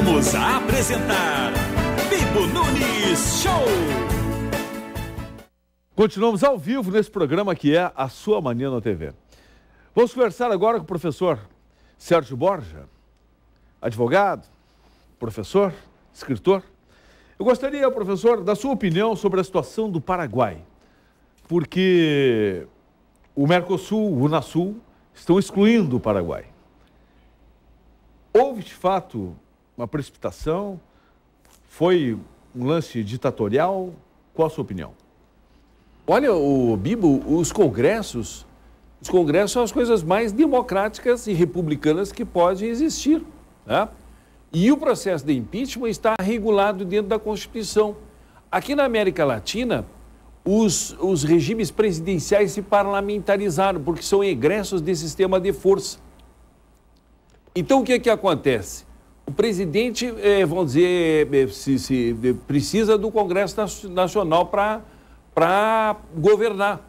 Voltamos a apresentar Bibo Nunes Show. Continuamos ao vivo nesse programa que é A Sua Mania na TV. Vamos conversar agora com o professor Sérgio Borja, advogado, professor, escritor. Eu gostaria, professor, da sua opinião sobre a situação do Paraguai, porque o Mercosul, o Unasul, estão excluindo o Paraguai. Houve, de fato, uma precipitação? Foi um lance ditatorial? Qual a sua opinião? Olha, o Bibo, os congressos são as coisas mais democráticas e republicanas que pode existir, né? E o processo de impeachment está regulado dentro da Constituição. Aqui na América Latina, os regimes presidenciais se parlamentarizaram, porque são egressos desse sistema de força. Então, o que acontece? O presidente, vamos dizer, precisa do Congresso Nacional para governar.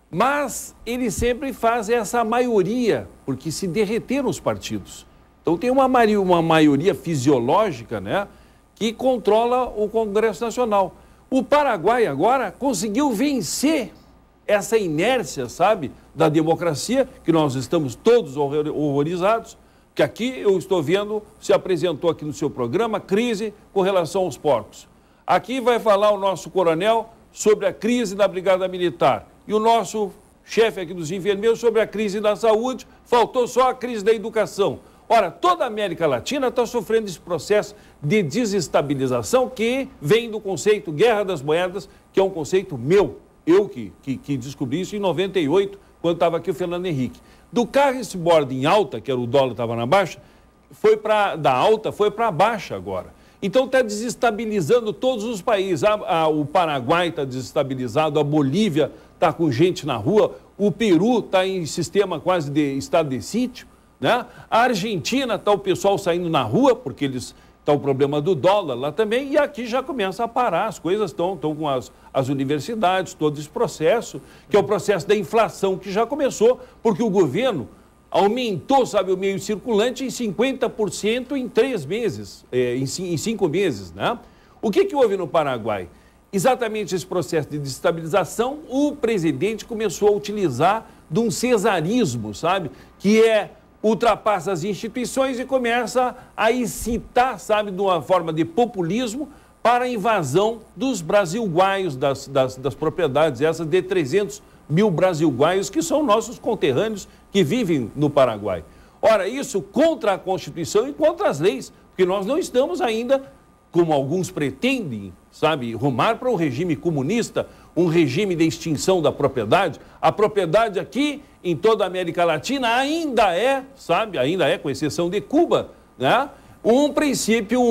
Mas ele sempre faz essa maioria, porque se derreteram os partidos. Então, tem uma maioria fisiológica, né, que controla o Congresso Nacional. O Paraguai agora conseguiu vencer essa inércia, sabe, da democracia, que nós estamos todos horrorizados, que aqui eu estou vendo, se apresentou aqui no seu programa, crise com relação aos porcos. Aqui vai falar o nosso coronel sobre a crise da Brigada Militar e o nosso chefe aqui dos enfermeiros sobre a crise da saúde, faltou só a crise da educação. Ora, toda a América Latina está sofrendo esse processo de desestabilização que vem do conceito Guerra das Moedas, que é um conceito meu, eu que descobri isso em 98, quando estava aqui o Fernando Henrique. Do Carlsberg em alta, que era o dólar estava na baixa, da alta foi para baixa agora. Então está desestabilizando todos os países. O Paraguai está desestabilizado, a Bolívia está com gente na rua, o Peru está em sistema quase de estado de sítio, né? A Argentina está o pessoal saindo na rua, porque está o problema do dólar lá também, e aqui já começa a parar, as coisas estão com as universidades, todo esse processo, que é o processo da inflação, que já começou, porque o governo aumentou, sabe, o meio circulante em 50% em 3 meses, em 5 meses, né? O que houve no Paraguai? Exatamente esse processo de desestabilização, o presidente começou a utilizar de um cesarismo, sabe, que ultrapassa as instituições e começa a incitar, sabe, de uma forma de populismo para a invasão dos brasilguaios, das propriedades, essas de 300 mil brasilguaios, que são nossos conterrâneos que vivem no Paraguai. Ora, isso contra a Constituição e contra as leis, porque nós não estamos ainda, como alguns pretendem, sabe, rumar para um regime comunista, um regime de extinção da propriedade. A propriedade aqui, em toda a América Latina, ainda é, com exceção de Cuba, né, um princípio,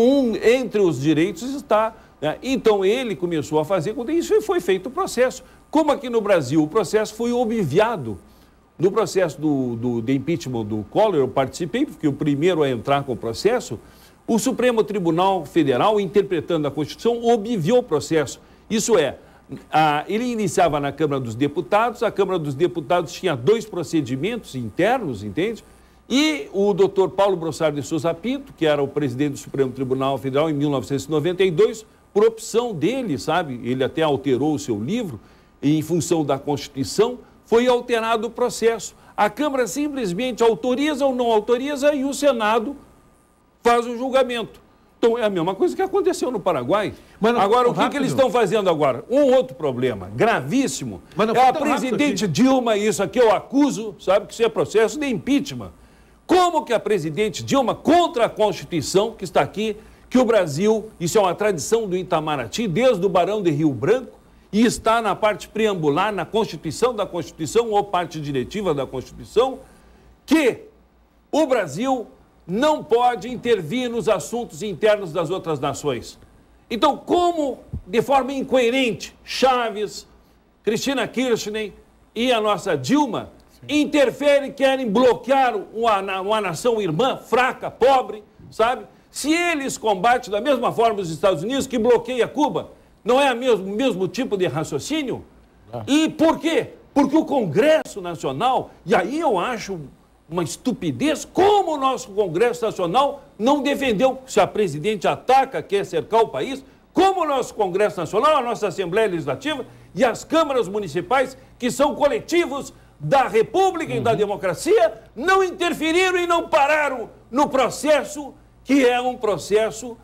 entre os direitos está, né? Então ele começou a fazer com isso e foi feito o processo. Como aqui no Brasil o processo foi obviado. No processo de impeachment do Collor, eu participei, porque o primeiro a entrar com o processo, o Supremo Tribunal Federal, interpretando a Constituição, obviou o processo. Isso é, ele iniciava na Câmara dos Deputados, a Câmara dos Deputados tinha 2 procedimentos internos, entende? E o doutor Paulo Brossard de Souza Pinto, que era o presidente do Supremo Tribunal Federal em 1992, por opção dele, sabe, ele até alterou o seu livro, em função da Constituição, foi alterado o processo. A Câmara simplesmente autoriza ou não autoriza e o Senado faz o julgamento. Então, é a mesma coisa que aconteceu no Paraguai. Agora, o que eles estão fazendo agora? Um outro problema gravíssimo é a presidente Dilma, isso aqui eu acuso, sabe, que isso é processo de impeachment. Como que a presidente Dilma, contra a Constituição, que está aqui, que o Brasil, isso é uma tradição do Itamaraty, desde o Barão de Rio Branco, e está na parte preambular, na Constituição da Constituição, ou parte diretiva da Constituição, que o Brasil não pode intervir nos assuntos internos das outras nações. Então, como, de forma incoerente, Chaves, Cristina Kirchner e a nossa Dilma interferem, querem bloquear uma nação irmã, fraca, pobre, sabe? Se eles combatem da mesma forma os Estados Unidos, que bloqueia Cuba, não é o mesmo tipo de raciocínio? E por quê? Porque o Congresso Nacional, e aí eu acho uma estupidez. Como o nosso Congresso Nacional não defendeu, se a presidente ataca, quer cercar o país, como o nosso Congresso Nacional, a nossa Assembleia Legislativa e as câmaras municipais, que são coletivos da República e da democracia, não interferiram e não pararam no processo, que é um processo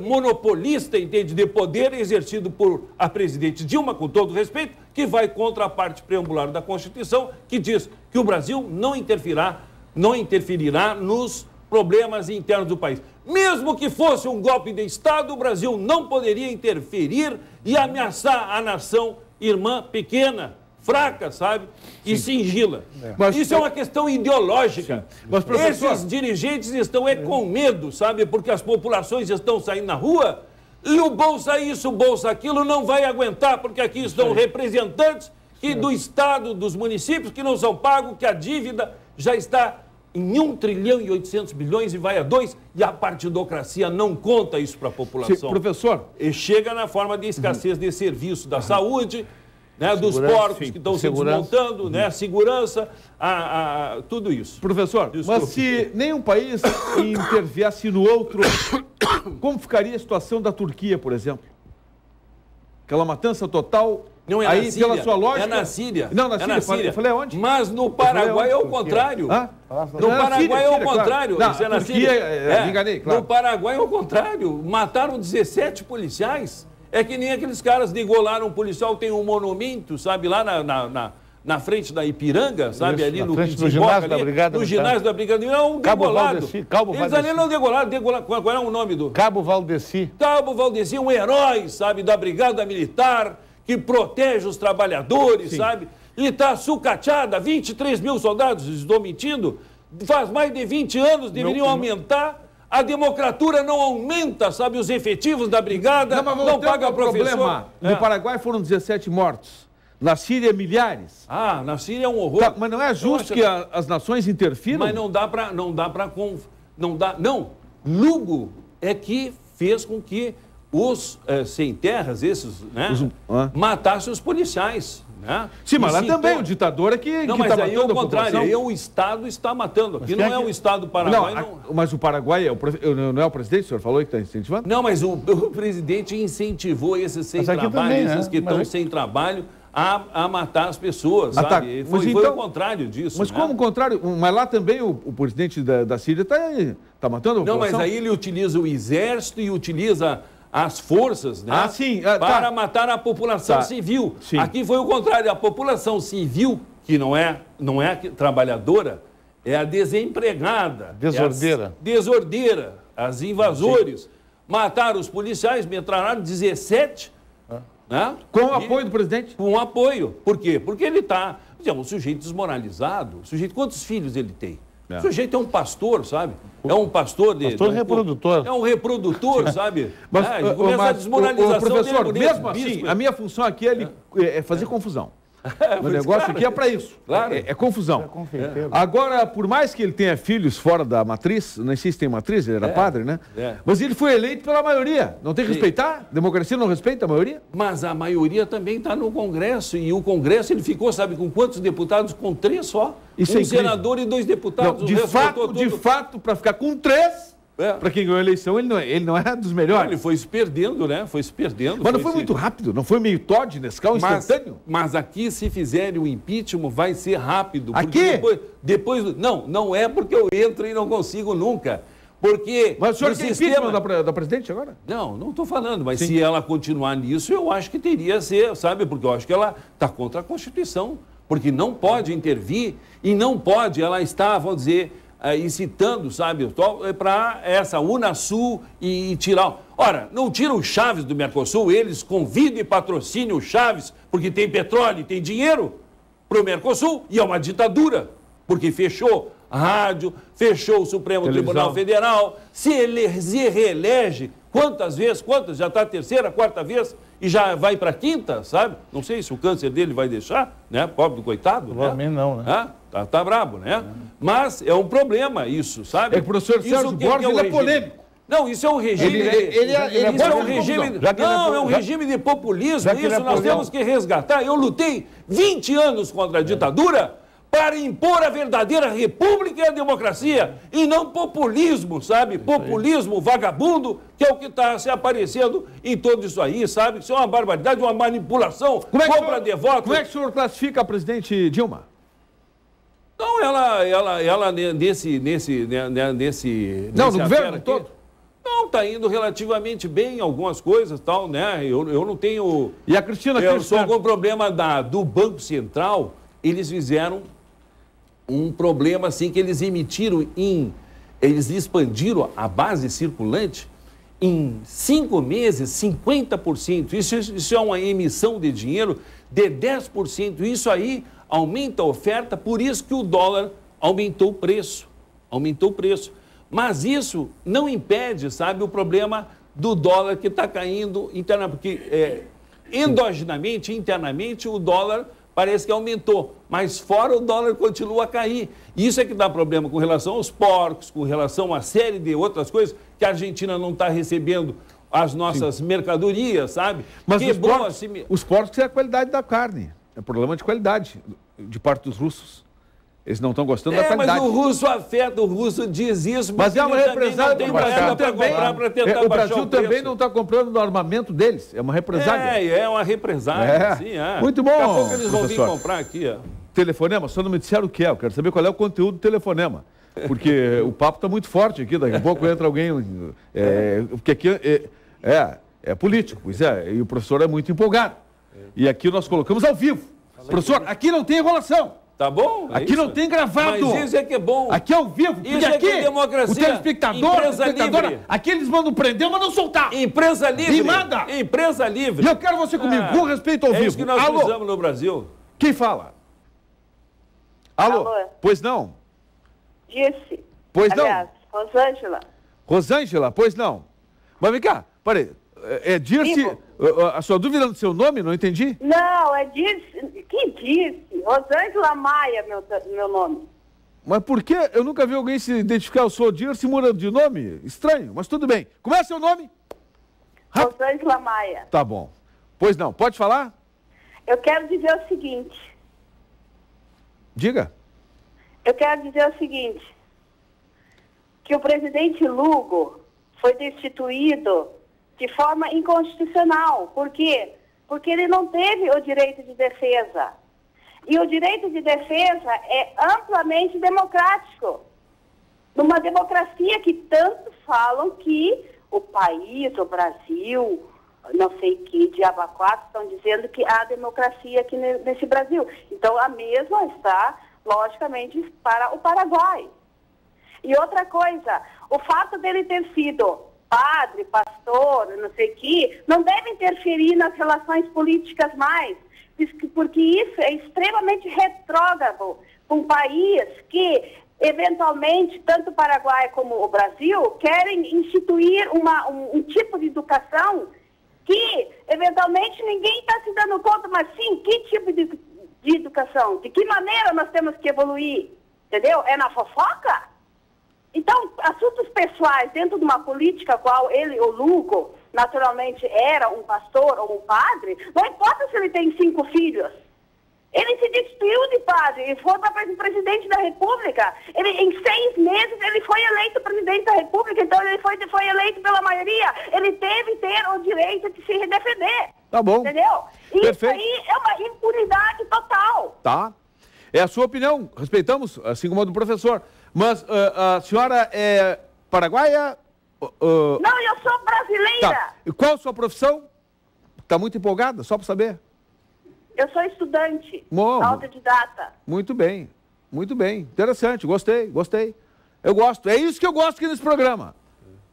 monopolista, entende, de poder exercido por a presidente Dilma, com todo respeito, que vai contra a parte preambular da Constituição, que diz que o Brasil não interferirá nos problemas internos do país. Mesmo que fosse um golpe de Estado, o Brasil não poderia interferir e ameaçar a nação irmã pequena, fraca, sabe? E singila. Mas, isso é uma questão ideológica. Mas, professor... Esses dirigentes estão com medo, sabe? Porque as populações estão saindo na rua e o bolsa isso, o bolsa aquilo não vai aguentar, porque aqui estão representantes que do Estado, dos municípios que não são pagos, que a dívida já está em 1 trilhão e 800 bilhões e vai a 2, e a partidocracia não conta isso para a população. Sim, professor... E chega na forma de escassez de serviço da saúde, né, dos porcos que estão se desmontando, né, segurança, tudo isso. Professor, mas se nenhum país interviesse no outro, como ficaria a situação da Turquia, por exemplo? Aquela matança total... Não é aí, na Síria, pela sua lógica... é na Síria. Não, na Síria. Eu falei aonde? Mas no Paraguai é o contrário. No Paraguai é o contrário. Claro. Não, na Síria, me enganei, claro. No Paraguai é o contrário. Mataram 17 policiais. É que nem aqueles caras degolaram um policial, tem um monumento, sabe, lá na frente da Ipiranga, sabe, isso, ali no ginásio da Brigada. No ginásio da Brigada. Não, degolado. Eles ali não degolaram. Qual é o nome do... Cabo Valdeci. Cabo Valdeci, um herói, sabe, da Brigada Militar, que protege os trabalhadores, sabe? E está sucateada, 23 mil soldados, estou mentindo, faz mais de 20 anos, deveriam aumentar, a democratura não aumenta, sabe, os efetivos da brigada, não paga professor. No Paraguai foram 17 mortos, na Síria milhares. Na Síria é um horror. Tá, mas não é justo que as nações interfiram? Mas Lugo é que fez com que os sem terras, esses, né, matassem os policiais. Né? Sim, mas lá também o ditador é que está matando a população. Mas aí é o contrário, aí o Estado está matando. Aqui não é o Estado do Paraguai. Mas o Paraguai, não é o presidente, o senhor falou que está incentivando? Não, mas o presidente incentivou esses sem trabalho, também, esses que estão sem trabalho, a matar as pessoas, sabe? Foi o contrário disso. Mas como o contrário? Mas lá também o presidente da Síria está matando a população? Não, mas aí ele utiliza o exército e utiliza as forças, né, para matar a população civil. Sim. Aqui foi o contrário, a população civil, que não é trabalhadora, é a desempregada. Desordeira. As invasores. Mataram os policiais, metralharam 17. Né? Com o apoio do presidente? Com apoio. Por quê? Porque ele está um sujeito desmoralizado. Quantos filhos ele tem? O sujeito é um pastor, sabe? É um pastor reprodutor. É um reprodutor, sabe? Mas, começa a desmoralização professor, dele, mesmo assim, a minha função aqui é fazer confusão. O negócio aqui é para isso. Claro. É confusão. Agora, por mais que ele tenha filhos fora da matriz, não sei se tem matriz, ele era padre, né? Mas ele foi eleito pela maioria. Não tem que respeitar? A democracia não respeita a maioria? Mas a maioria também está no Congresso. E o Congresso, ele ficou, sabe, com quantos deputados? Com 3 só. Isso um senador e 2 deputados. Não, de fato, para ficar com 3... Para quem ganhou a eleição, ele não é dos melhores. Ele foi se perdendo, né? Foi se perdendo. Mas não foi muito rápido, não foi meio Todd, Nescau, instantâneo? Mas aqui, se fizerem o impeachment, vai ser rápido. Aqui? Depois não é porque eu entro e não consigo nunca. Porque... Mas o senhor quer impeachment da presidente agora? Não estou falando, mas se ela continuar nisso, eu acho que teria a ser, sabe? Porque eu acho que ela está contra a Constituição. Porque não pode intervir e não pode, ela está, vamos dizer... incitando, sabe, para essa Unasul e tirar... Ora, não tira o Chaves do Mercosul, eles convidam e patrocinam o Chaves, porque tem petróleo e tem dinheiro para o Mercosul, e é uma ditadura, porque fechou a rádio, fechou o Supremo Tribunal Federal, se reelege, quantas vezes, já está a 3ª, 4ª vez, e já vai para a 5ª, sabe? Não sei se o câncer dele vai deixar, né? Pobre do coitado. Provavelmente não, né? Tá brabo, né? Mas é um problema isso, sabe? É que o professor Sérgio Borges é polêmico. Não, isso é um regime... é um regime de populismo, isso nós temos que resgatar. Eu lutei 20 anos contra a ditadura para impor a verdadeira república e a democracia, e não populismo, sabe? Populismo vagabundo, que é o que está se aparecendo em tudo isso aí, sabe? Isso é uma barbaridade, uma manipulação, compra de votos. Como é que o senhor classifica a presidente Dilma? Não, ela nesse Não, no governo todo? Não, está indo relativamente bem em algumas coisas, tal, né? Eu não tenho... E a Cristina Kirchner? Só com o problema do Banco Central, eles fizeram um problema assim que eles emitiram eles expandiram a base circulante em 5 meses, 50%. Isso é uma emissão de dinheiro de 10%. Isso aí aumenta a oferta, por isso que o dólar aumentou o preço. Aumentou o preço. Mas isso não impede, sabe, o problema do dólar que está caindo internamente, porque endogenamente, internamente, o dólar parece que aumentou, mas fora o dólar continua a cair. Isso é que dá problema com relação aos porcos, com relação a uma série de outras coisas, que a Argentina não está recebendo as nossas mercadorias, sabe? Mas os porcos é a qualidade da carne, é problema de qualidade de parte dos russos. Eles não estão gostando da qualidade. Mas o russo afeta, o russo diz isso, mas é uma represália. Tem moeda para comprar para tentar o Brasil também não está comprando no armamento deles. É uma represália. É uma represália. Sim, Muito bom. Daqui a pouco eles vão vir comprar aqui. Telefonema, só não me disseram o que é. Eu quero saber qual é o conteúdo do telefonema. Porque o papo está muito forte aqui. Daqui a pouco entra alguém. Porque aqui é político, pois é. E o professor é muito empolgado. E aqui nós colocamos ao vivo. Professor, aqui não tem enrolação. Tá bom? Aqui não tem gravado. Mas isso é que é bom. Aqui é ao vivo. Isso é que é democracia. O telespectador, empresa livre. Aqui eles mandam prender, mas não soltar. Empresa livre. E manda. Empresa livre. E eu quero você comigo, com respeito ao vivo. É isso que nós precisamos no Brasil. Quem fala? Alô? Pois não? Disse. Pois Aliás, não? Rosângela. Rosângela, pois não. Mas vem cá, peraí. É Dirce, a sua dúvida do seu nome, não entendi? Não, é Dirce. Quem disse? Rosângela Maia, meu nome. Mas por que eu nunca vi alguém se identificar? Eu sou Dirce mudando de nome? Estranho, mas tudo bem. Como é seu nome? Rosângela Maia. Tá bom. Pois não, pode falar? Eu quero dizer o seguinte. Diga. Eu quero dizer o seguinte. Que o presidente Lugo foi destituído de forma inconstitucional. Por quê? Porque ele não teve o direito de defesa. E o direito de defesa é amplamente democrático. Numa democracia que tanto falam que o país, o Brasil, não sei que diabo quatro, estão dizendo que há democracia aqui nesse Brasil. Então, a mesma está, logicamente, para o Paraguai. E outra coisa, o fato dele ter sido padre, pastor, não sei o que, não deve interferir nas relações políticas mais, porque isso é extremamente retrógrado para um país que, eventualmente, tanto o Paraguai como o Brasil querem instituir um tipo de educação que, eventualmente, ninguém está se dando conta, mas sim, que tipo de educação? De que maneira nós temos que evoluir? Entendeu? É na fofoca? Então, assuntos pessoais dentro de uma política qual ele, o Lugo, naturalmente era um pastor ou um padre, não importa se ele tem 5 filhos. Ele se destituiu de padre e foi para presidente da República. Ele, em 6 meses ele foi eleito presidente da República, então ele foi eleito pela maioria. Ele deve ter o direito de se defender. Tá bom. Entendeu? E perfeito. Isso aí é uma impunidade total. Tá. É a sua opinião, respeitamos, assim como a do professor. Mas a senhora é paraguaia? Não, eu sou brasileira. Tá. E qual a sua profissão? Está muito empolgada, só para saber. Eu sou estudante, Bom, autodidata. Muito bem, muito bem. Interessante, gostei. Eu gosto, é isso que eu gosto aqui nesse programa.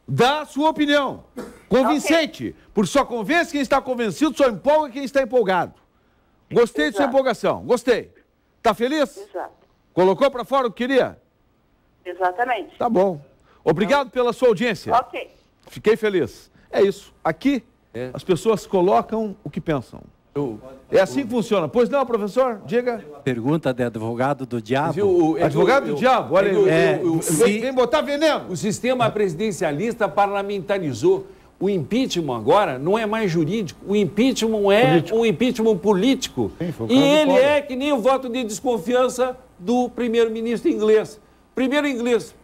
Dá a sua opinião. Convincente. Okay. Porque só convence quem está convencido, só empolga quem está empolgado. Gostei de sua empolgação, gostei. Tá feliz? Exato. Colocou para fora o que queria? Exatamente. Tá bom. Obrigado pela sua audiência. Ok. Fiquei feliz. É isso. Aqui, as pessoas colocam o que pensam. É assim que funciona. Pois não, professor? Diga. Pergunta de advogado do diabo. Advogado do diabo? Olha aí. Vem botar veneno. O sistema presidencialista parlamentarizou. o impeachment agora não é mais jurídico, o impeachment é um impeachment político. Sim, e ele é que nem o voto de desconfiança do primeiro-ministro inglês.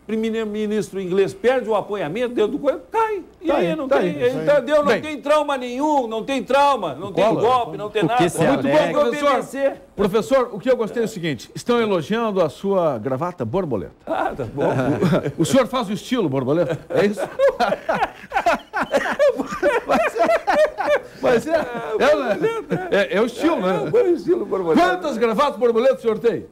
Primeiro-ministro inglês perde o apoiamento dentro do coisa, cai. E aí não tem, entendeu? Não tem trauma nenhum, não tem trauma, não tem golpe, não tem nada. Muito bom, professor. Professor, o que eu gostei é o seguinte, estão elogiando a sua gravata borboleta. Ah, tá bom. O senhor faz o estilo borboleta? É isso? Mas é o estilo, né? É o estilo borboleta. Quantas gravatas borboletas o senhor tem?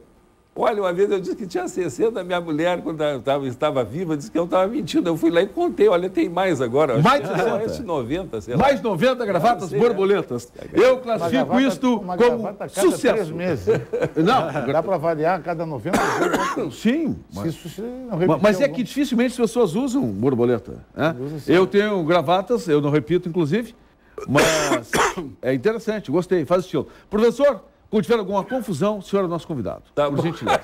Olha, uma vez eu disse que tinha 60, minha mulher, quando eu estava viva, disse que eu estava mentindo. Eu fui lá e contei, olha, tem mais agora. Mais de 60? 90, sei lá. Mais 90 gravatas borboletas. Eu classifico isto como sucesso. 3 meses. Não, dá para variar a cada 90 dias. Sim. Mas é que dificilmente as pessoas usam borboleta. Né? Eu tenho gravatas, eu não repito, inclusive, mas é interessante, gostei, faz estilo. Professor, quando tiver alguma confusão, o senhor é o nosso convidado. Tá por bom. gentileza.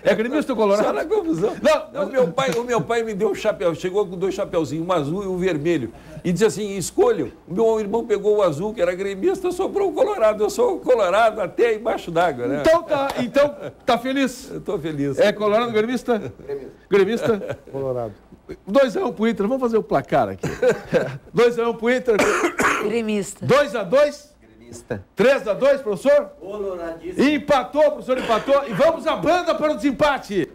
É gremista ou colorado? Só na confusão. Não, o meu pai me deu um chapéu, chegou com 2 chapéuzinhos, um azul e um vermelho. E disse assim, escolho. O meu irmão pegou o azul, que era gremista, sobrou o colorado. Eu sou colorado até embaixo d'água, né? Então tá feliz? Eu tô feliz. É colorado, gremista? Gremista. Colorado. 2-1 pro Inter. Vamos fazer o placar aqui. 2-1 pro Inter. Gremista. 2-2. 3-2, professor? Coloradíssimo. Empatou, professor, empatou. E vamos à banda para o desempate.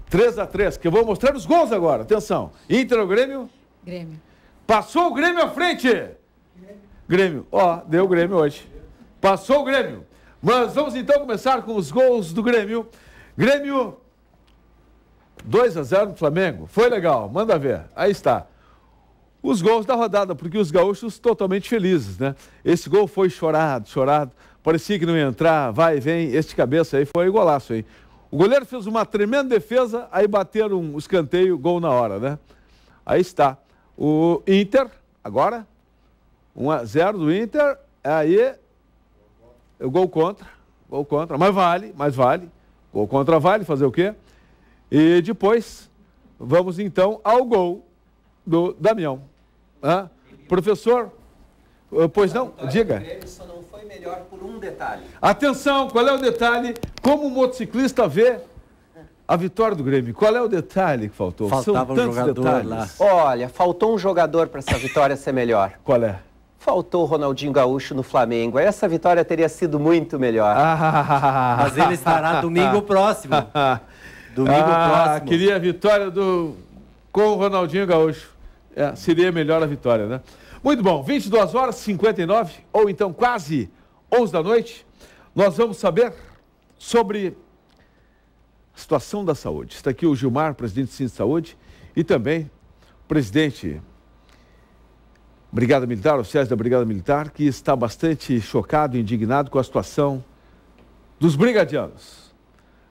3-3, que eu vou mostrar os gols agora. Atenção. Inter ou Grêmio? Grêmio. Passou o Grêmio à frente. Grêmio. Ó, deu o Grêmio hoje. Passou o Grêmio. Mas vamos então começar com os gols do Grêmio. Grêmio 2-0 no Flamengo. Foi legal, manda ver. Aí está. Os gols da rodada, porque os gaúchos totalmente felizes, né? Esse gol foi chorado. Parecia que não ia entrar, vai e vem. Este cabeça aí foi golaço, hein? O goleiro fez uma tremenda defesa, aí bateram um escanteio, gol na hora, né? Aí está. O Inter, agora, 1-0 do Inter, aí o gol contra, mas vale. Gol contra vale, fazer o quê? E depois, vamos então ao gol do Damião. Professor, pois não, diga. O Grêmio só não foi melhor por um detalhe. Atenção, qual é o detalhe? Como o motociclista vê a vitória do Grêmio? Qual é o detalhe que faltou? Faltava um jogador lá. Olha, faltou um jogador para essa vitória ser melhor. Qual é? Faltou o Ronaldinho Gaúcho no Flamengo. Essa vitória teria sido muito melhor. Mas ele estará domingo próximo. Domingo próximo. Queria a vitória com o Ronaldinho Gaúcho. Seria melhor a vitória, né? Muito bom, 22h59, ou então quase 11 da noite, nós vamos saber sobre a situação da saúde. Está aqui o Gilmar, presidente do Sindicato de Saúde, e também o presidente Brigada Militar, oficiais da Brigada Militar, que está bastante chocado e indignado com a situação dos brigadianos.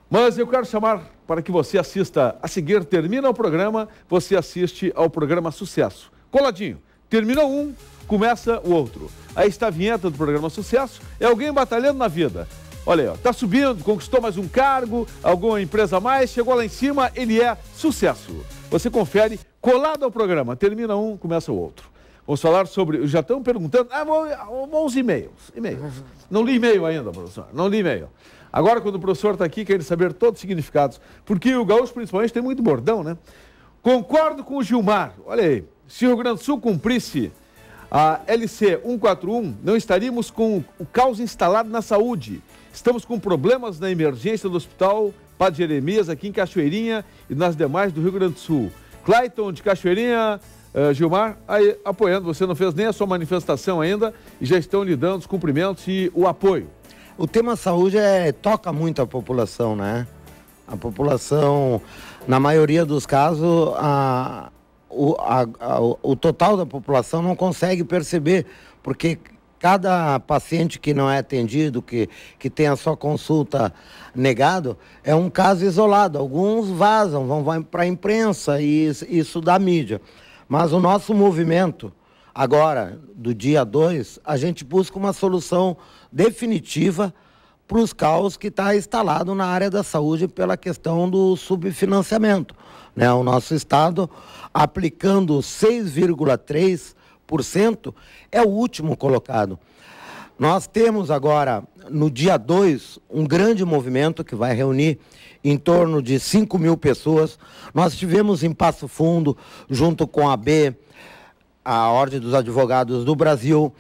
Mas eu quero chamar para que você assista a seguir, termina o programa, você assiste ao programa Sucesso. Coladinho, termina um, começa o outro. Aí está a vinheta do programa Sucesso, é alguém batalhando na vida. Olha aí, ó, tá subindo, conquistou mais um cargo, alguma empresa a mais, chegou lá em cima, ele é sucesso. Você confere, colado ao programa, termina um, começa o outro. Vamos falar sobre, já estão perguntando, vamos e-mails. Não li e-mail ainda, professor, não li e-mail. Agora, quando o professor está aqui, quer saber todos os significados, porque o gaúcho, principalmente, tem muito bordão, né? Concordo com o Gilmar, olha aí, se o Rio Grande do Sul cumprisse a LC 141, não estaríamos com o caos instalado na saúde. Estamos com problemas na emergência do Hospital Padre Jeremias, aqui em Cachoeirinha e nas demais do Rio Grande do Sul. Clayton de Cachoeirinha, Gilmar, aí apoiando, você não fez nem a sua manifestação ainda e já estão lhe dando os cumprimentos e o apoio. O tema saúde toca muito a população, né? A população, na maioria dos casos, o total da população não consegue perceber, porque cada paciente que não é atendido, que tem a sua consulta negado, é um caso isolado. Alguns vazam, vão para a imprensa e isso dá mídia. Mas o nosso movimento, agora, do dia 2, a gente busca uma solução definitiva para os caos que está instalado na área da saúde pela questão do subfinanciamento, né? O nosso Estado aplicando 6,3% 5%, é o último colocado. Nós temos agora, no dia 2, um grande movimento que vai reunir em torno de 5 mil pessoas. Nós tivemos em Passo Fundo, junto com a AB, a Ordem dos Advogados do Brasil,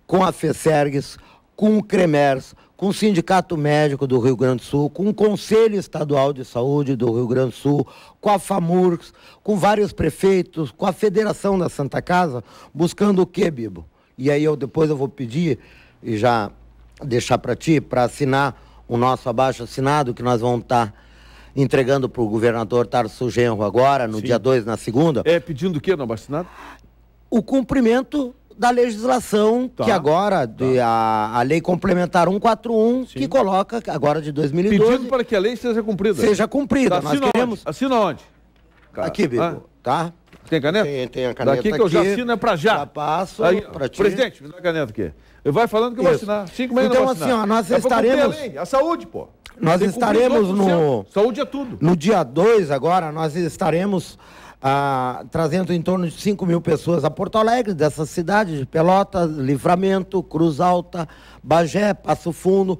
com a FESERGS, com o CREMERS, com o Sindicato Médico do Rio Grande do Sul, com o Conselho Estadual de Saúde do Rio Grande do Sul, com a FAMURGS, com vários prefeitos, com a Federação da Santa Casa, buscando o quê, Bibo? E aí depois eu vou pedir, e já deixar para ti, para assinar o nosso abaixo-assinado, que nós vamos estar entregando para o governador Tarso Genro agora, no dia 2, na segunda. Pedindo o quê no abaixo-assinado? O cumprimento da legislação, que agora, a Lei Complementar 141, que coloca, agora de 2012... Pedindo para que a lei seja cumprida. Seja cumprida. Nós queremos... Assina onde? Aqui, Bibo, tá? Tem caneta? Tem a caneta daqui que eu já assino é para já. Já passo para ti. Presidente, me dá a caneta aqui. Vai falando que eu vou assinar. 5 meses então, eu vou assinar. Assim, ó, nós estaremos... A saúde, pô. Nós estaremos no... Saúde é tudo. No dia 2 agora, nós estaremos... trazendo em torno de 5 mil pessoas a Porto Alegre, dessa cidade de Pelotas, Livramento, Cruz Alta, Bagé, Passo Fundo.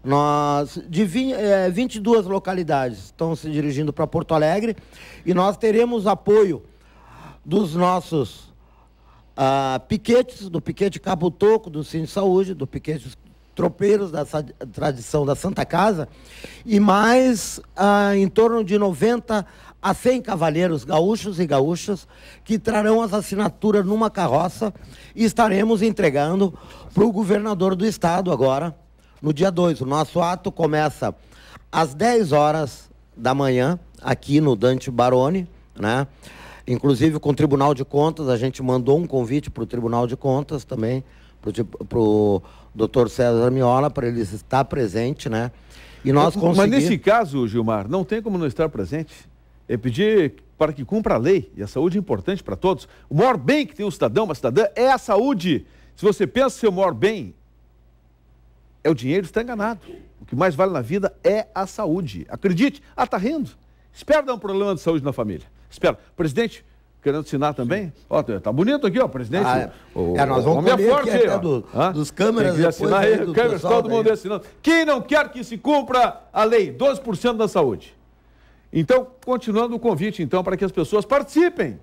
Nós, de 22 localidades estão se dirigindo para Porto Alegre e nós teremos apoio dos nossos piquetes, do piquete Cabo Toco, do Cine Saúde, do piquete Tropeiros, da tradição da Santa Casa, e mais em torno de 90 a 100 cavalheiros gaúchos e gaúchas que trarão as assinaturas numa carroça e estaremos entregando para o governador do estado agora, no dia 2. O nosso ato começa às 10 horas da manhã, aqui no Dante Baroni, né? Inclusive com o Tribunal de Contas, a gente mandou um convite para o Tribunal de Contas também, para o doutor César Miola, para ele estar presente, né? E nós conseguimos... Mas nesse caso, Gilmar, não tem como não estar presente? É pedir para que cumpra a lei, e a saúde é importante para todos. O maior bem que tem um cidadão, uma cidadã, é a saúde. Se você pensa que seu maior bem é o dinheiro, está enganado. O que mais vale na vida é a saúde. Acredite. Tá rindo. Espera dar um problema de saúde na família. Espera. Presidente, querendo assinar também? Ó, tá bonito aqui, ó, presidente. Nós vamos colher forte, aqui até dos câmeras. Tem que assinar aí, câmeras, todo mundo assinando. Quem não quer que se cumpra a lei? 12% da saúde. Então, continuando o convite, então, para que as pessoas participem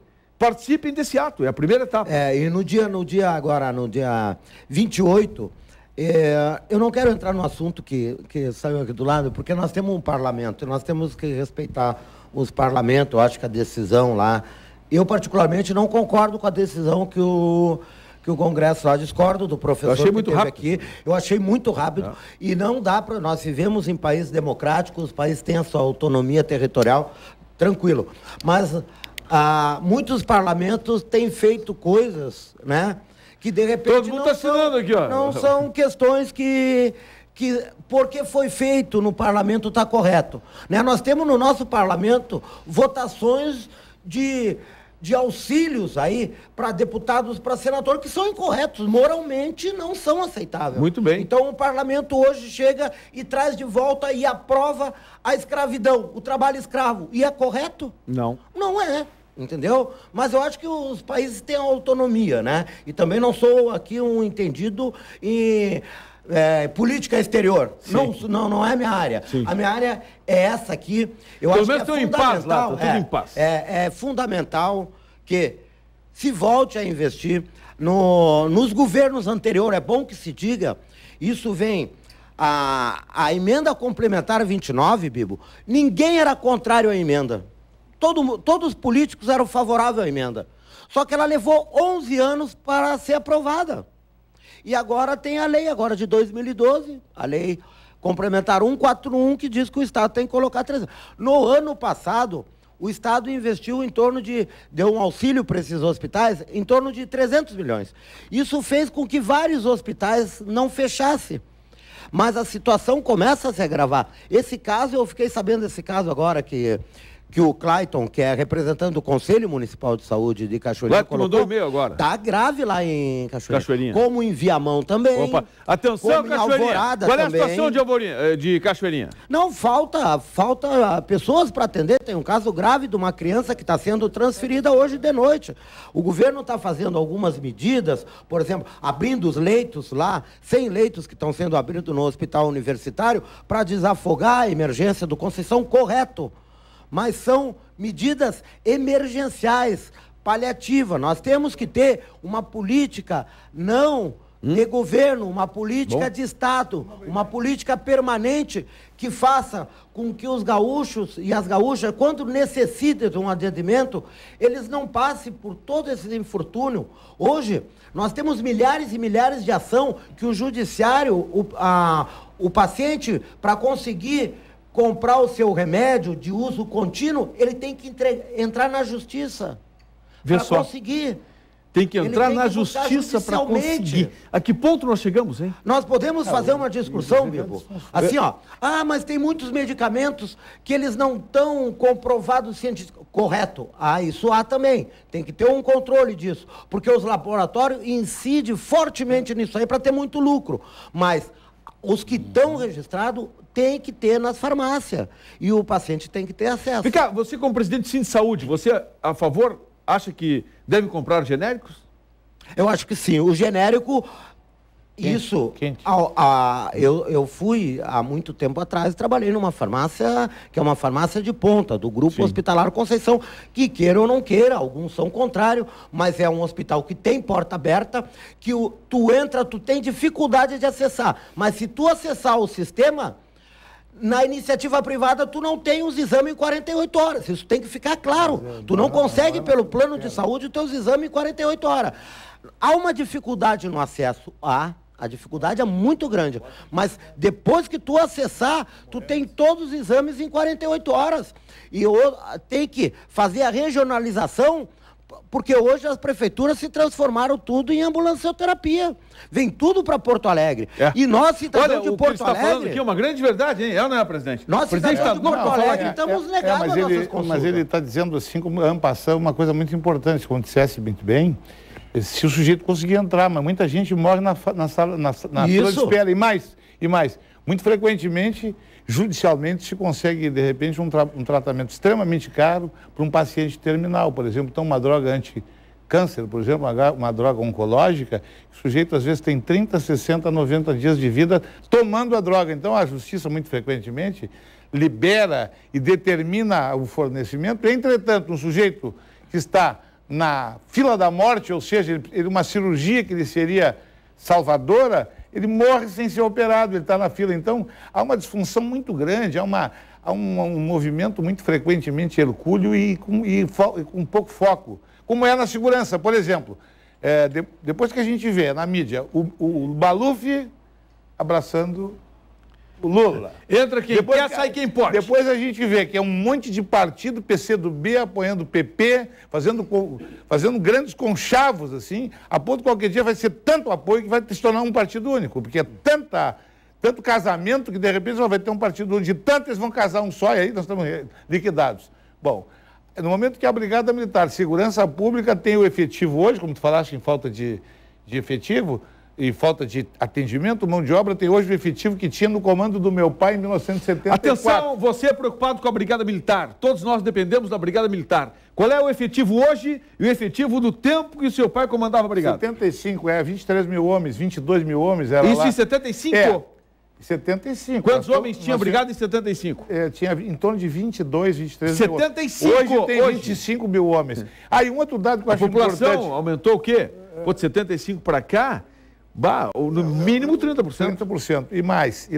desse ato, é a primeira etapa. E no dia 28, eu não quero entrar no assunto que saiu aqui do lado, porque nós temos um parlamento, e nós temos que respeitar os parlamentos. Eu acho que a decisão lá, eu particularmente não concordo com a decisão que o Congresso lá, discordo do professor. Eu achei muito rápido. Aqui. Eu achei muito rápido. E não dá para... Nós vivemos em países democráticos, os países têm a sua autonomia territorial, tranquilo. Mas muitos parlamentos têm feito coisas, né? Que de repente todo mundo está assinando aqui, ó. Não são questões que porque foi feito no parlamento está correto. Né? Nós temos no nosso parlamento votações de auxílios aí para deputados, para senadores, que são incorretos, moralmente não são aceitáveis. Muito bem. Então o parlamento hoje chega e traz de volta e aprova a escravidão, o trabalho escravo. E é correto? Não. Não é. Entendeu? Mas eu acho que os países têm autonomia, né? E também não sou aqui um entendido em política exterior. Não é minha área. Sim. A minha área é essa aqui. Eu pelo acho menos que é em paz lá, tá tudo em paz. É fundamental que se volte a investir nos governos anteriores. É bom que se diga, isso vem... A emenda complementar 29, Bibo, ninguém era contrário à emenda. Todos os políticos eram favoráveis à emenda. Só que ela levou 11 anos para ser aprovada. E agora tem a lei, agora de 2012, a lei complementar 141, que diz que o Estado tem que colocar 300. No ano passado, o Estado investiu em torno deu um auxílio para esses hospitais, em torno de 300 milhões. Isso fez com que vários hospitais não fechassem. Mas a situação começa a se agravar. Esse caso, eu fiquei sabendo desse caso agora, que que o Clayton, que é representante do Conselho Municipal de Saúde de Cachoeirinha, Clayton mandou e-mail agora. Tá grave lá em Cachoeirinha. Como em Viamão também. Opa, atenção, como em Cachoeirinha. Alvorada Qual é a também. situação de Cachoeirinha? Não, falta pessoas para atender. Tem um caso grave de uma criança que está sendo transferida hoje de noite. O governo está fazendo algumas medidas, por exemplo, abrindo os leitos lá, 100 leitos que estão sendo abridos no hospital universitário, para desafogar a emergência do Conceição, correto. Mas são medidas emergenciais, paliativas. Nós temos que ter uma política não de governo, uma política de Estado, uma política permanente que faça com que os gaúchos e as gaúchas, quando necessitem de um atendimento, eles não passem por todo esse infortúnio. Hoje, nós temos milhares e milhares de ação que o judiciário, o paciente, para conseguir comprar o seu remédio de uso contínuo, ele tem que entrar na justiça para conseguir. Tem que entrar na justiça para conseguir. A que ponto nós chegamos, hein? Nós podemos fazer uma discussão, Bibo, assim, ó. Ah, mas tem muitos medicamentos que eles não estão comprovados cientificamente. Correto. Ah, isso há também. Tem que ter um controle disso. Porque os laboratórios incidem fortemente nisso aí para ter muito lucro. Mas os que estão registrados tem que ter nas farmácias. E o paciente tem que ter acesso. Vem cá, você como presidente do Cine Saúde, você é a favor, acha que deve comprar genéricos? Eu acho que sim. O genérico, eu fui há muito tempo atrás, trabalhei numa farmácia, que é uma farmácia de ponta, do Grupo Hospitalar Conceição, que queira ou não queira, alguns são contrários, mas é um hospital que tem porta aberta, que tu entra, tu tem dificuldade de acessar, mas se tu acessar o sistema, na iniciativa privada, tu não tem os exames em 48 horas. Isso tem que ficar claro. Tu não consegue, pelo plano de saúde, os teus exames em 48 horas. Há uma dificuldade no acesso. A dificuldade é muito grande. Mas depois que tu acessar, tu tem todos os exames em 48 horas. E tem que fazer a regionalização, porque hoje as prefeituras se transformaram tudo em ambulancioterapia. Vem tudo para Porto Alegre. E nós, cidadãos de Porto Alegre... falando aqui é uma grande verdade, hein? É ou não é, presidente? Nós, cidadãos de Porto Alegre, estamos negados às nossas consultas. Mas ele está dizendo assim, como ano passado, uma coisa muito importante, como dissesse muito bem, se o sujeito conseguir entrar, mas muita gente morre na fila de espera. E mais, muito frequentemente, judicialmente, se consegue, de repente, um tratamento extremamente caro para um paciente terminal, por exemplo. Então, uma droga anti-câncer, por exemplo, uma droga oncológica, o sujeito, às vezes, tem 30, 60, 90 dias de vida tomando a droga. Então, a justiça, muito frequentemente, libera e determina o fornecimento. Entretanto, um sujeito que está na fila da morte, ou seja, uma cirurgia que ele seria salvadora, ele morre sem ser operado, ele está na fila. Então, há uma disfunção muito grande, há um movimento muito frequentemente hercúleo e com pouco foco. Como é na segurança, por exemplo. Depois que a gente vê na mídia o Maluf abraçando o Lula. Entra quem quer, sai quem pode. Depois a gente vê que é um monte de partido, PCdoB apoiando o PP, fazendo grandes conchavos, assim, a ponto que qualquer dia vai ser tanto apoio que vai se tornar um partido único, porque é tanto casamento que, de repente, só vai ter um partido único. De tanto eles vão casar um só e aí nós estamos liquidados. Bom, no momento que a Brigada Militar, Segurança Pública, tem o efetivo hoje, como tu falaste, em falta de efetivo, e falta de atendimento, mão de obra, tem hoje o efetivo que tinha no comando do meu pai em 1974. Atenção, você é preocupado com a Brigada Militar. Todos nós dependemos da Brigada Militar. Qual é o efetivo hoje e o efetivo do tempo que o seu pai comandava a Brigada? 75, 23 mil homens, 22 mil homens. Era isso lá. Em 75? É, 75. Quantos homens tinha a Brigada em 75? Tinha em torno de 22, 23 75, mil homens. Hoje tem 25 mil homens. Aí um outro dado que eu acho importante. A população aumentou o quê? Pô, de 75 para cá... no mínimo 30%. 30%. E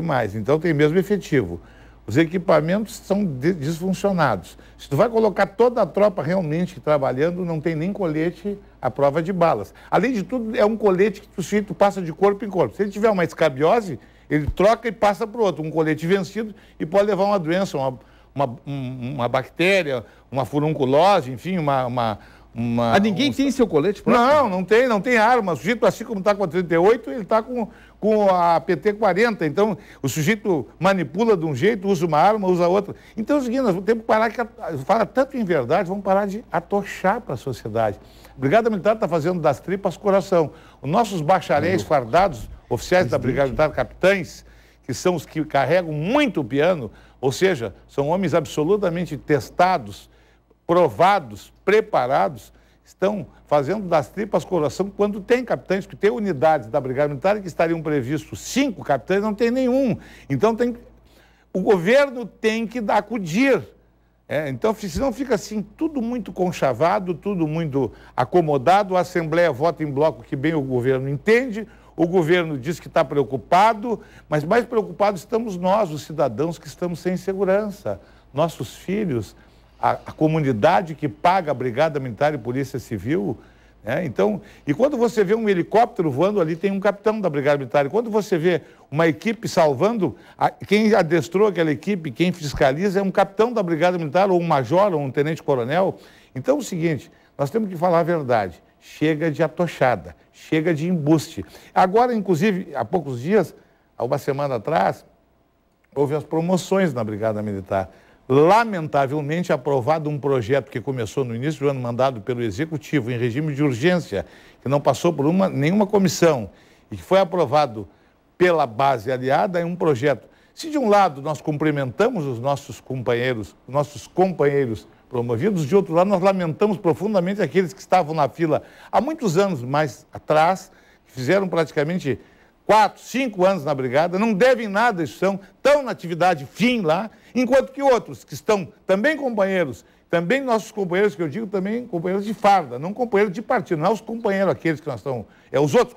mais. Então tem mesmo efetivo. Os equipamentos são disfuncionados. Se tu vai colocar toda a tropa realmente trabalhando, não tem nem colete à prova de balas. Além de tudo, é um colete que o sujeito passa de corpo em corpo. Se ele tiver uma escabiose, ele troca e passa para o outro. Um colete vencido e pode levar uma doença, uma bactéria, uma furunculose, enfim, ninguém tem seu colete próprio? Não tem arma. O sujeito, assim como está com a 38, ele está com a PT-40. Então, o sujeito manipula de um jeito, usa uma arma, usa outra. Então, é o seguinte, nós temos que parar, fala tanto em verdade, vamos parar de atochar para a sociedade. A Brigada Militar está fazendo das tripas coração. Os nossos bacharéis fardados, oficiais da Brigada Militar, capitães, que são os que carregam muito o piano, ou seja, são homens absolutamente testados, provados, preparados, estão fazendo das tripas coração quando tem capitães, que tem unidades da Brigada Militar que estariam previstos 5 capitães, não tem nenhum. Então o governo tem que acudir. Então, senão fica assim, tudo muito conchavado, tudo muito acomodado, a Assembleia vota em bloco que bem o governo entende, o governo diz que está preocupado, mas mais preocupados estamos nós, os cidadãos que estamos sem segurança, nossos filhos, a comunidade que paga a Brigada Militar e Polícia Civil. Então, e quando você vê um helicóptero voando ali, tem um capitão da Brigada Militar. E quando você vê uma equipe salvando, quem adestrou aquela equipe, quem fiscaliza, é um capitão da Brigada Militar, ou um major, ou um tenente-coronel. Então, é o seguinte, nós temos que falar a verdade. Chega de atochada, chega de embuste. Agora, inclusive, há poucos dias, há uma semana atrás, houve as promoções na Brigada Militar. Lamentavelmente, aprovado um projeto que começou no início do ano, mandado pelo Executivo, em regime de urgência, que não passou por nenhuma comissão, e que foi aprovado pela base aliada, é um projeto. Se de um lado nós cumprimentamos os nossos companheiros promovidos, de outro lado nós lamentamos profundamente aqueles que estavam na fila há muitos anos mais atrás, que fizeram praticamente 4, 5 anos na brigada, não devem nada, estão na atividade fim lá, enquanto que outros que estão também companheiros, também nossos companheiros, que eu digo também companheiros de farda, não companheiros de partido, não é os companheiros aqueles que nós estamos, é os outros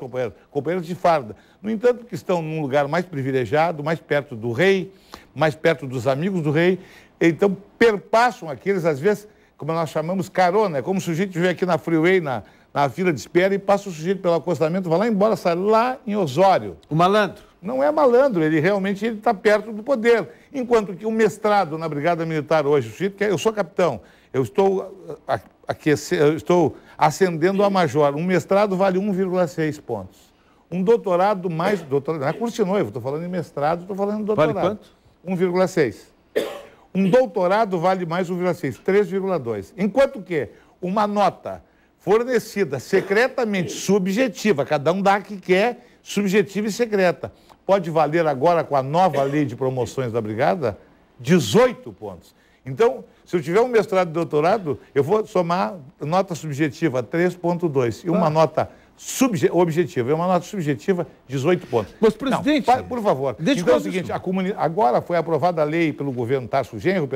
companheiros de farda. No entanto, que estão num lugar mais privilegiado, mais perto do rei, mais perto dos amigos do rei, então perpassam aqueles, às vezes, como nós chamamos carona, é como se o sujeito estiver aqui na freeway, na fila de espera, e passa o sujeito pelo acostamento, vai lá embora, sai lá em Osório. O malandro? Não é malandro, ele realmente está perto do poder. Enquanto que o mestrado na Brigada Militar hoje, o sujeito, eu sou capitão, eu estou ascendendo a major, um mestrado vale 1,6 pontos. Um doutorado mais, não é curso de noivo, estou falando em mestrado, estou falando em doutorado. Vale quanto? 1,6. Um doutorado vale mais 1,6, 3,2. Enquanto que uma nota fornecida secretamente, subjetiva, cada um dá a que quer, subjetiva e secreta, pode valer agora, com a nova lei de promoções da Brigada, 18 pontos. Então, se eu tiver um mestrado e doutorado, eu vou somar nota subjetiva 3,2 e uma nota objetiva. É uma nota subjetiva, 18 pontos. Mas, presidente... Não, por favor. Então é o seguinte, agora foi aprovada a lei pelo governo Tarso Genro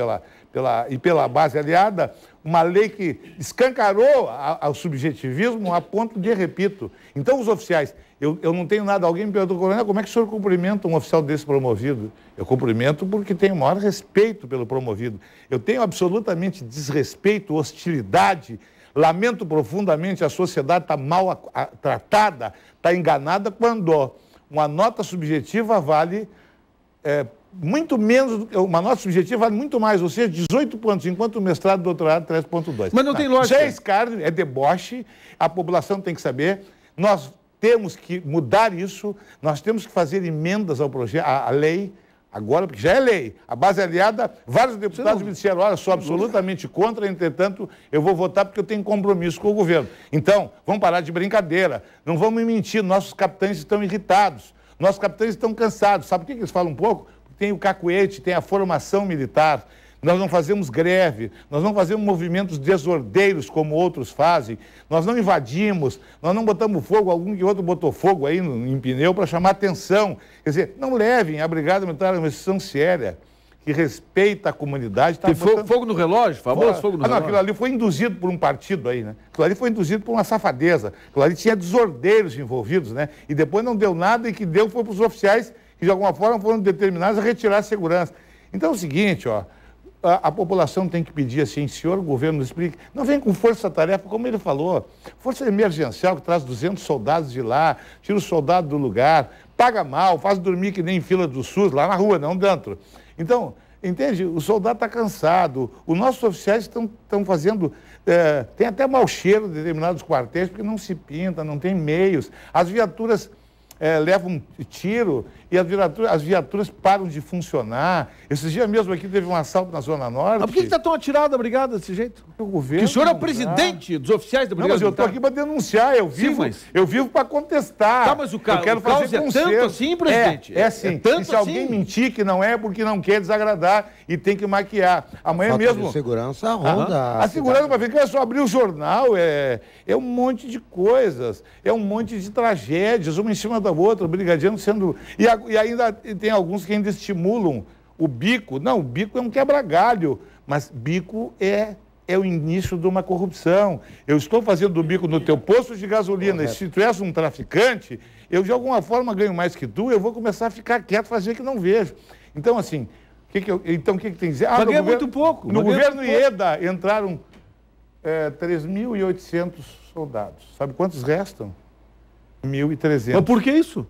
e pela base aliada, uma lei que escancarou o subjetivismo a ponto de, repito, então os oficiais, eu não tenho nada, alguém me perguntou, coronel, como é que o senhor cumprimenta um oficial desse promovido? Eu cumprimento porque tenho o maior respeito pelo promovido. Eu tenho absolutamente desrespeito, hostilidade, lamento profundamente, a sociedade está mal tratada, está enganada quando uma nota subjetiva vale muito menos, uma nota subjetiva vale muito mais, ou seja, 18 pontos, enquanto o mestrado e doutorado 3,2. Mas não tem lógica. Já é escárnio, é deboche, a população tem que saber, nós temos que mudar isso, nós temos que fazer emendas ao projeto, à lei, agora, porque já é lei. A base aliada, vários deputados me disseram, olha, sou absolutamente contra, entretanto, eu vou votar porque eu tenho compromisso com o governo. Então, vamos parar de brincadeira, não vamos mentir, nossos capitães estão irritados, nossos capitães estão cansados. Sabe por que eles falam um pouco? Tem o cacuete, tem a formação militar, nós não fazemos greve, nós não fazemos movimentos desordeiros como outros fazem, nós não invadimos, nós não botamos fogo, algum que outro botou fogo aí em pneu para chamar atenção. Quer dizer, não levem, a Brigada Militar é uma instituição séria, que respeita a comunidade. Tem fogo no relógio, famoso fogo no relógio. Não, aquilo ali foi induzido por um partido aí, né? Aquilo ali foi induzido por uma safadeza, aquilo ali tinha desordeiros envolvidos, né? E depois não deu nada e que deu foi para os oficiais que de alguma forma foram determinados a retirar a segurança. Então é o seguinte, a população tem que pedir assim, senhor governo, explique, não vem com força-tarefa, como ele falou, força emergencial que traz 200 soldados de lá, tira o soldado do lugar, paga mal, faz dormir que nem em fila do SUS, lá na rua, não dentro. Então, entende? O soldado está cansado, os nossos oficiais estão fazendo tem até mau cheiro de determinados quartéis, porque não se pinta, não tem meios. As viaturas levam tiro e as viaturas param de funcionar. Esses dias mesmo aqui teve um assalto na Zona Norte. Mas por que está tão atirado a brigada desse jeito? O governo. Que o senhor é o presidente dos oficiais da Não, brigada mas eu estou aqui para denunciar, eu vivo para contestar. Tá, mas eu quero fazer é tanto assim, presidente? É sim. tanto e se alguém mentir que não é porque não quer desagradar e tem que maquiar. Amanhã Falta mesmo... de segurança ronda. A segurança para ficar é só abrir o jornal, é um monte de coisas, é um monte de tragédias, uma em cima da outra, o brigadiano sendo... E ainda tem alguns que ainda estimulam o bico. Não, o bico é um quebra-galho, mas bico é o início de uma corrupção. Eu estou fazendo o bico no teu posto de gasolina, e se tu és um traficante, eu de alguma forma ganho mais que tu, eu vou começar a ficar quieto, fazer que não vejo. Então, assim, o que tem que dizer? Mas ganha muito pouco. No governo Ieda entraram 3.800 soldados. Sabe quantos restam? 1.300. Mas por que isso?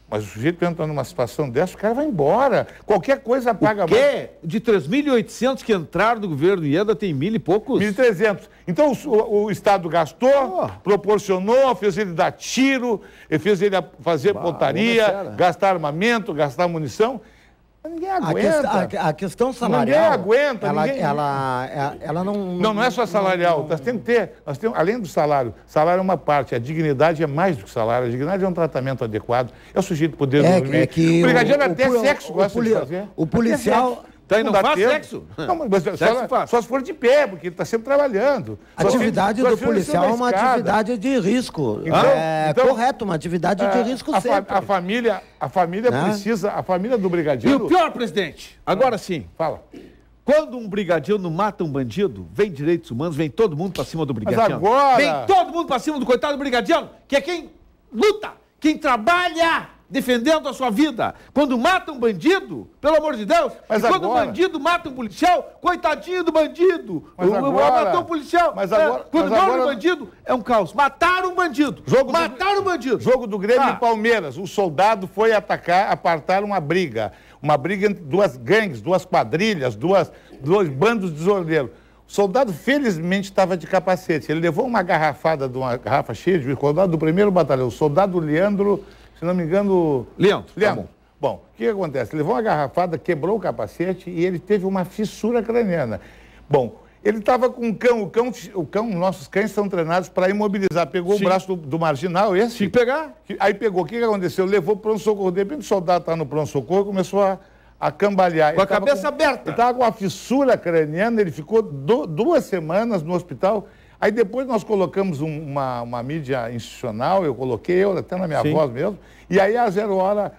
Mas o sujeito entra numa situação dessa, o cara vai embora. Qualquer coisa paga mais. O quê? De 3.800 que entraram do governo Ieda, tem 1.000 e poucos? 1.300. Então o Estado gastou, proporcionou, fez ele dar tiro, fez ele fazer pontaria, gastar armamento, gastar munição. Ninguém aguenta. A questão salarial... Ninguém aguenta. Ela não... Não é só salarial. Nós temos que ter, além do salário, salário é uma parte, a dignidade é mais do que salário. A dignidade é um tratamento adequado. É o sujeito poder dormir. Que o brigadiano até sexo gosta de fazer. O policial... Então ele não faz sexo? Não, mas só se for de pé, porque ele está sempre trabalhando. A atividade do policial é uma atividade de risco. Então, correto, uma atividade de risco sempre. A família precisa, a família do brigadiano... E o pior, presidente, agora sim. Fala. Quando um brigadiano mata um bandido, vem direitos humanos, vem todo mundo para cima do brigadiano. Mas agora... Vem todo mundo para cima do coitado do brigadiano, que é quem luta, quem trabalha defendendo a sua vida. Quando mata um bandido, pelo amor de Deus, quando um bandido mata um policial, coitadinho do bandido. Matou um policial. Quando morre um bandido, é um caos. Mataram um bandido. Mataram um bandido. Jogo do Grêmio e Palmeiras. O soldado foi atacar, apartar uma briga. Uma briga entre duas gangues, duas quadrilhas, dois bandos de desordeiros. O soldado, felizmente, estava de capacete. Ele levou uma garrafada de uma garrafa cheia de soldado do 1º batalhão. O soldado Leandro... Se não me engano... Leandro. Tá bom, o que acontece? Ele levou uma garrafada, quebrou o capacete e ele teve uma fissura craniana. Bom, ele estava com o cão, nossos cães são treinados para imobilizar. Pegou o braço do marginal, esse... Tinha que pegar. Aí pegou, o que aconteceu? Levou para o pronto-socorro. De repente o soldado está no pronto-socorro e começou a cambalear. Com a cabeça aberta. Ele estava com uma fissura craniana, ele ficou 2 semanas no hospital. Aí depois nós colocamos uma mídia institucional, eu coloquei, até na minha voz mesmo, e aí às 0 horas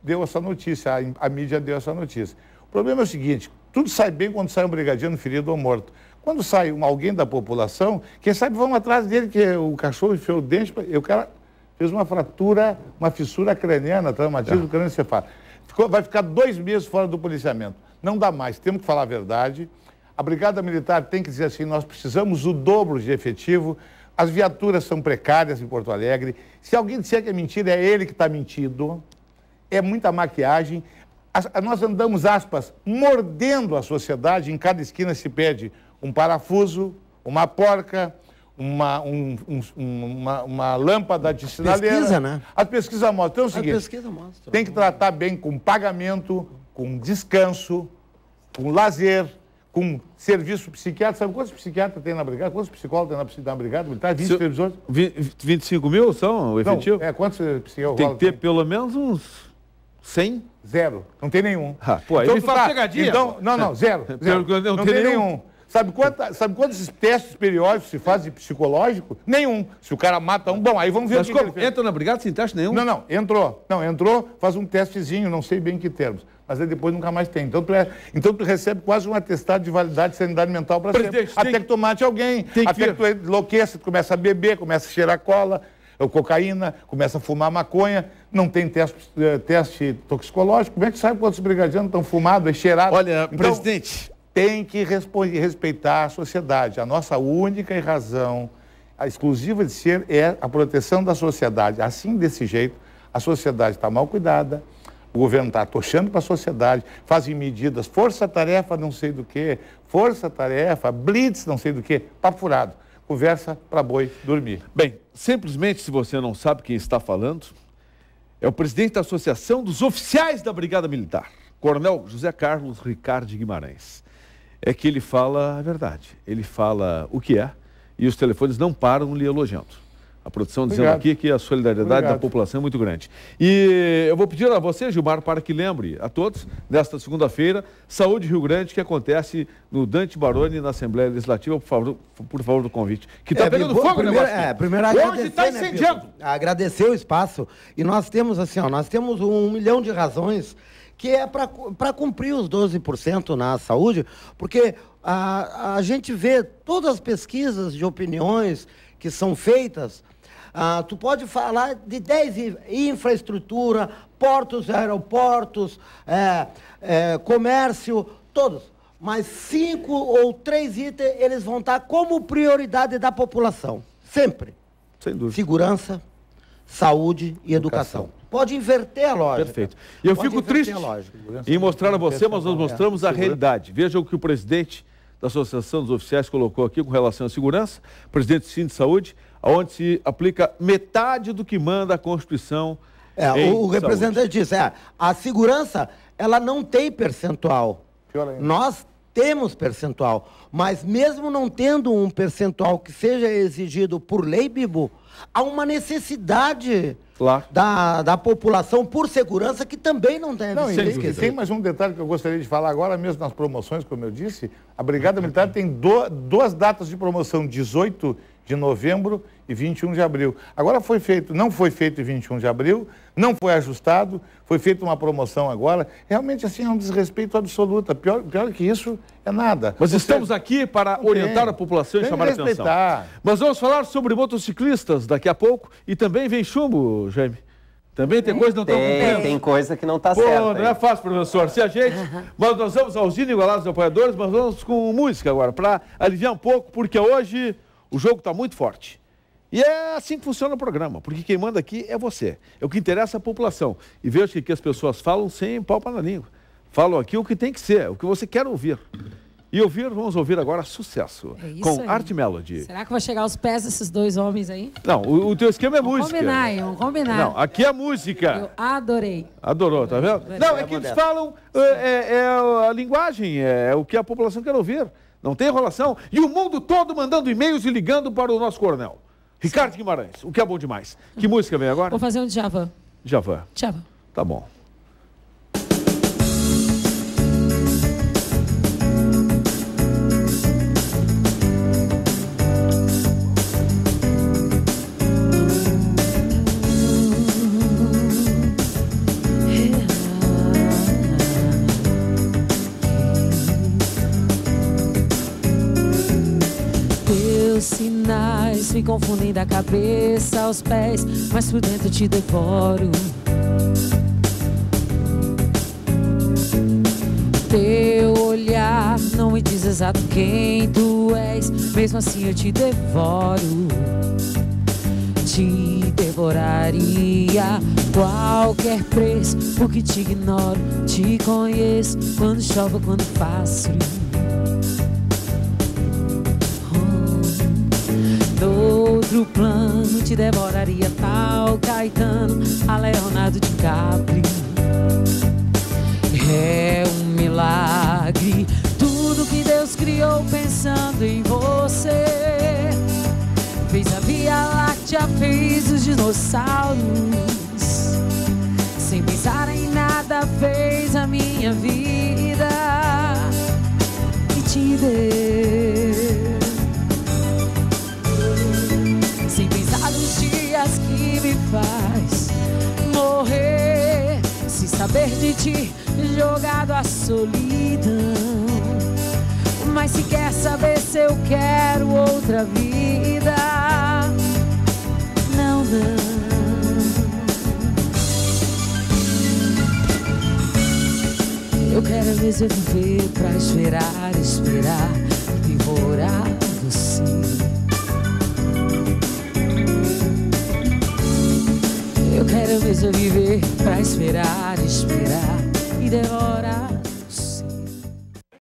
deu essa notícia, a mídia deu essa notícia. O problema é o seguinte, tudo sai bem quando sai um brigadiano ferido ou morto. Quando sai alguém da população, quem sabe vão atrás dele, que o cachorro enfiou o dente, o cara fez uma fratura, uma fissura craniana, traumatismo crânioencefálico. Vai ficar 2 meses fora do policiamento. Não dá mais, temos que falar a verdade. A Brigada Militar tem que dizer assim, nós precisamos o dobro de efetivo, as viaturas são precárias em Porto Alegre. Se alguém disser que é mentira, é ele que está mentindo. É muita maquiagem. Nós andamos, aspas, mordendo a sociedade. Em cada esquina se pede um parafuso, uma porca, uma lâmpada de sinaleira. Pesquisa, né? As pesquisas mostram. Então é o seguinte, tem que tratar bem com pagamento, com descanso, com lazer, com serviço psiquiátrico. Sabe quantos psiquiatras tem na brigada? Quantos psicólogos tem na brigada militar? 20 supervisores? 25 mil são o efetivo? Não, quantos psicólogos? Tem que ter pelo menos uns 100? 0. Não tem nenhum. Pô, aí me faz pegadinha. Então, não, zero. Não tem nenhum. Sabe quantos testes periódicos se faz de psicológico? Nenhum. Se o cara mata um, bom, aí vamos ver. Mas como? Entra na brigada sem teste nenhum? Não, entrou, faz um testezinho, não sei bem em que termos. Mas aí depois nunca mais tem. Então tu recebe quase um atestado de validade de sanidade mental para sempre. Até que tu mate alguém, até que tu enlouqueça, tu começa a beber, começa a cheirar cola, ou cocaína, começa a fumar maconha, não tem teste toxicológico. Como é que sabe quantos brigadianos estão fumados e cheirados? Olha, então, presidente... Tem que respeitar a sociedade. A nossa única razão, a exclusiva de ser, é a proteção da sociedade. Assim, desse jeito, a sociedade está mal cuidada, O governo está atochando para a sociedade, fazem medidas, força-tarefa não sei do que, força-tarefa, blitz não sei do que, papo furado. Conversa para boi dormir. Bem, simplesmente, se você não sabe quem está falando, é o presidente da Associação dos Oficiais da Brigada Militar, Coronel José Carlos Ricardo Guimarães. É que ele fala a verdade, ele fala o que é e os telefones não param lhe elogiando. A produção dizendo aqui que a solidariedade da população é muito grande. E eu vou pedir a você, Gilmar, para que lembre a todos, nesta segunda-feira, Saúde Rio Grande, que acontece no Dante Baroni, na Assembleia Legislativa, por favor do convite. Que está pegando fogo o negócio. Primeiro hoje está incendiando. Agradecer o espaço. E nós temos assim, ó, nós temos 1 milhão de razões que é para cumprir os 12% na saúde, porque a gente vê todas as pesquisas de opiniões que são feitas. Tu pode falar de 10 infraestrutura, portos, aeroportos, comércio, todos. Mas 5 ou 3 itens, eles vão estar como prioridade da população. Sempre. Sem dúvida. Segurança, saúde e educação. Pode inverter a lógica. Perfeito. E eu fico triste em mostrar a você, mas nós mostramos a realidade. Veja o que o presidente da Associação dos Oficiais colocou aqui com relação à segurança, presidente do Sindicato de Saúde, onde se aplica metade do que manda a Constituição. O representante disse, a segurança, ela não tem percentual. Nós temos percentual, mas mesmo não tendo um percentual que seja exigido por lei, Bibo, há uma necessidade da população por segurança que também não deve ser esquecida. Tem mais um detalhe que eu gostaria de falar agora mesmo nas promoções, como eu disse. A Brigada Militar tem duas datas de promoção, 18 de novembro e 21 de abril. Agora não foi feito em 21 de abril, não foi ajustado, foi feita uma promoção agora. Realmente, assim, é um desrespeito absoluto. Pior que isso é nada. Mas estamos aqui para orientar a população e chamar a atenção. Mas vamos falar sobre motociclistas daqui a pouco. E também vem chumbo, Jaime. Também tem coisa que não está cumprindo. Tem coisa que não está certa. Não é fácil, professor. Se a gente... Mas nós vamos aos igualados apoiadores, mas vamos com música agora, para aliviar um pouco, porque hoje o jogo está muito forte. E é assim que funciona o programa, porque quem manda aqui é você. É o que interessa a população. E veja que as pessoas falam sem pau na língua. Falam aqui o que tem que ser, o que você quer ouvir. E vamos ouvir agora Sucesso, com aí. Art Melody. Será que vai chegar aos pés desses dois homens aí? Não, o teu esquema é música. Vamos combinar. Não, aqui é música. Eu adorei. Adorou, tá vendo? Não, é que eles falam, a linguagem, é o que a população quer ouvir. Não tem enrolação. E o mundo todo mandando e-mails e ligando para o nosso coronel. Ricardo Guimarães, o que é bom demais. Que música vem agora? Vou fazer um Djavan. Djavan. Tá bom. Sinais me confundem da cabeça aos pés, mas por dentro te devoro. Teu olhar não me diz exato quem tu és, mesmo assim eu te devoro. Te devoraria qualquer preço, porque te ignoro, te conheço quando chove, quando faz frio. Outro plano te devoraria tal Caetano a Leonardo DiCaprio. É um milagre tudo que Deus criou pensando em você. Fez a Via Láctea, fez os dinossauros. Sem pensar em nada fez a minha vida e te deu. Sem pensar nos dias que me faz morrer, sem saber de ti, jogado à solidão. Mas se quer saber se eu quero outra vida, não, não. Eu quero mesmo viver pra esperar, devorar você. Eu quero Cada vez a viver pra esperar, esperar. E demora